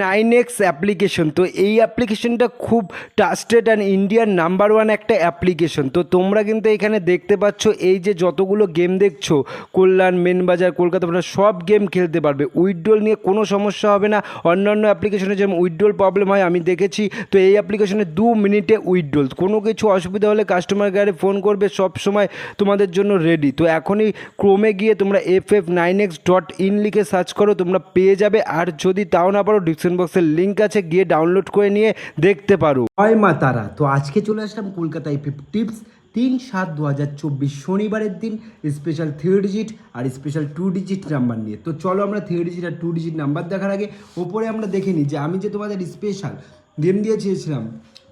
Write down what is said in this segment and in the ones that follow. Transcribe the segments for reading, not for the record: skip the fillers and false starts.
9x application. তো এই অ্যাপ্লিকেশনটা খুব ট্রাস্টেড অ্যান্ড ইন্ডিয়ার নাম্বার ওয়ান একটা অ্যাপ্লিকেশন। তো তোমরা কিন্তু এখানে দেখতে পাচ্ছ এই যে যতগুলো গেম দেখছো, কল্যাণ, মেনবাজার, কলকাতা, তোমরা সব গেম খেলতে পারবে। উইথড্রল নিয়ে কোনো সমস্যা হবে না। অন্যান্য অ্যাপ্লিকেশনে যেমন উইথড্রল প্রবলেম হয় আমি দেখেছি, তো এই অ্যাপ্লিকেশনে 2 মিনিটে উইথড্রল। কোনো কিছু অসুবিধা হলে কাস্টমার কেয়ারে ফোন করবে, সব সময় তোমাদের জন্য রেডি। তো এখনই ক্রোমে গিয়ে তোমরা ff9x.in লিখে সার্চ করো, তোমরা পেয়ে যাবে। আর যদি তাও না পারো ডিসক্রিপশন বক্সের লিঙ্ক আছে, গিয়ে ডাউনলোড করে নিয়ে দেখতে পারো। জয় মা তারা। তো আজকে চলে আসলাম কলকাতায় টিপস 3/7/2024 শনিবারের দিন, স্পেশাল 3 ডিজিট আর স্পেশাল 2 ডিজিট নাম্বার নিয়ে। তো চলো আমরা 3 ডিজিট আর 2 ডিজিট নাম্বার দেখার আগে ওপরে আমরা দেখে নিই যে আমি যে তোমাদের স্পেশাল গেম দিয়ে চেয়েছিলাম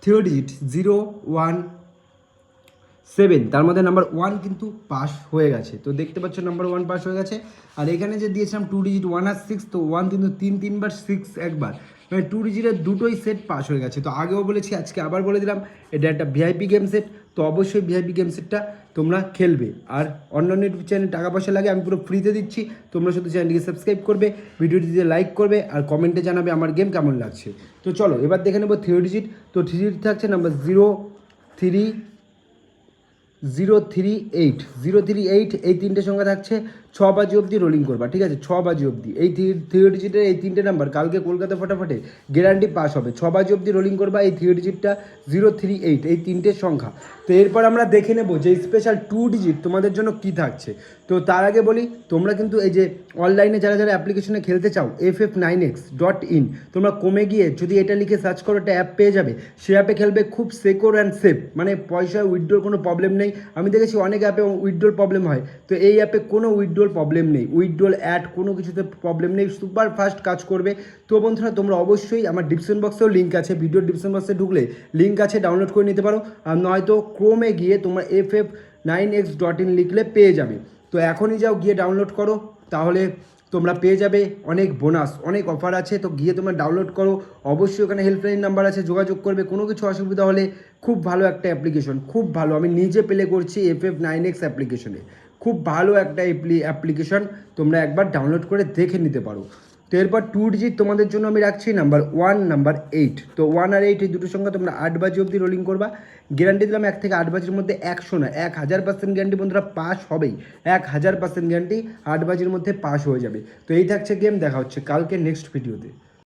3 ডিজিট 017, তার মধ্যে নাম্বার 1 কিন্তু পাস হয়ে গেছে। তো দেখতে পাচ্ছ নাম্বার 1 পাস হয়ে গেছে। আর এখানে যে দিয়েছিলাম 2 ডিজিট 1 আর 6, তো 1 কিন্তু তিনবার, 6 একবার, মানে 2 ডিজিটের দুটোই সেট পাস হয়ে গেছে। তো আগেও বলেছি, আজকে আবার বলে দিলাম, এটা একটা ভিআইপি গেম সেট। তো অবশ্যই ভিআইপি গেম সেটটা তোমরা খেলবে। আর অন্যান্য ইউটিউব চ্যানেলে টাকা পয়সা লাগে, আমি পুরো ফ্রিতে দিচ্ছি। তোমরা শুধু চ্যানেলটিকে সাবস্ক্রাইব করবে, ভিডিওটিতে লাইক করবে আর কমেন্টে জানাবে আমার গেম কেমন লাগছে। তো চলো এবার দেখে নেবো 3 ডিজিট। তো 3 ডিজিট থাকছে নাম্বার 038 এই তিনটে সংখ্যা থাকছে। 6 বাজি অবধি রোলিং করবা, ঠিক আছে? 6 বাজি অবধি এই 3 ডিজিটের এই তিনটে নাম্বার কালকে কলকাতা ফটাফটে গ্যারান্টি পাস হবে। 6 বাজি অবধি রোলিং করবা এই 3 ডিজিটটা 038 এই তিনটে সংখ্যা। তো এরপর আমরা দেখে নেব যে স্পেশাল 2 ডিজিট তোমাদের জন্য কি থাকছে। তো তার আগে বলি, তোমরা কিন্তু এই যে অনলাইনে যারা যারা অ্যাপ্লিকেশনে খেলতে চাও ff9x.in, তোমরা কমে গিয়ে যদি এটা লিখে সার্চ করো, একটা অ্যাপ পেয়ে যাবে। সে অ্যাপে খেলবে, খুব সিকিউর অ্যান্ড সেফ, মানে পয়সা উইথড্রোর কোনো প্রবলেম নেই। আমি দেখেছি অনেক অ্যাপে উইথড্রোর প্রবলেম হয়, তো এই অ্যাপে কোনো উইথড্রোর প্রবলেম নেই, উইথড্রোল অ্যাড কোনো কিছুতে প্রবলেম নেই, সুপার ফাস্ট কাজ করবে। তো বন্ধুরা তোমরা অবশ্যই, আমার ডিসক্রিপশন বক্সেও লিঙ্ক আছে, ভিডিওর ডিসক্রিপশন বক্সে ঢুকলে লিঙ্ক আছে, ডাউনলোড করে নিতে পারো। আর নয়তো ক্রোমে গিয়ে তোমরা ff9x.in লিখলে পেয়ে যাবে। তো এখনই যাও, গিয়ে ডাউনলোড করো, তাহলে তোমরা পেয়ে যাবে অনেক বোনাস, অনেক অফার আছে। তো গিয়ে তোমরা ডাউনলোড করো। অবশ্যই ওখানে হেল্পলাইন নাম্বার আছে, যোগাযোগ করবে কোনো কিছু অসুবিধা হলে। খুব ভালো একটা অ্যাপ্লিকেশন, খুব ভালো। আমি নিজে প্লে করছি ff9x অ্যাপ্লিকেশনে, খুব ভালো একটা অ্যাপ্লিকেশন। তোমরা একবার ডাউনলোড করে দেখে নিতে পারো। তো এরপর 2 ডিজিট তোমাদের জন্য আমি রাখছি নাম্বার 1, নাম্বার 8। তো 1 আর 8 এই দুটোর সঙ্গে তোমরা 8 বাজি অবধি রোলিং করবা। গ্যারান্টি দিলাম 1 থেকে 8 বাজির মধ্যে 100 না, 1000% গ্যারান্টি বন্ধুরা, পাস হবেই। 1000% গ্যারান্টি, 8 বাজির মধ্যে পাস হয়ে যাবে। তো এই থাকছে গেম, দেখা হচ্ছে কালকে নেক্সট ভিডিওতে।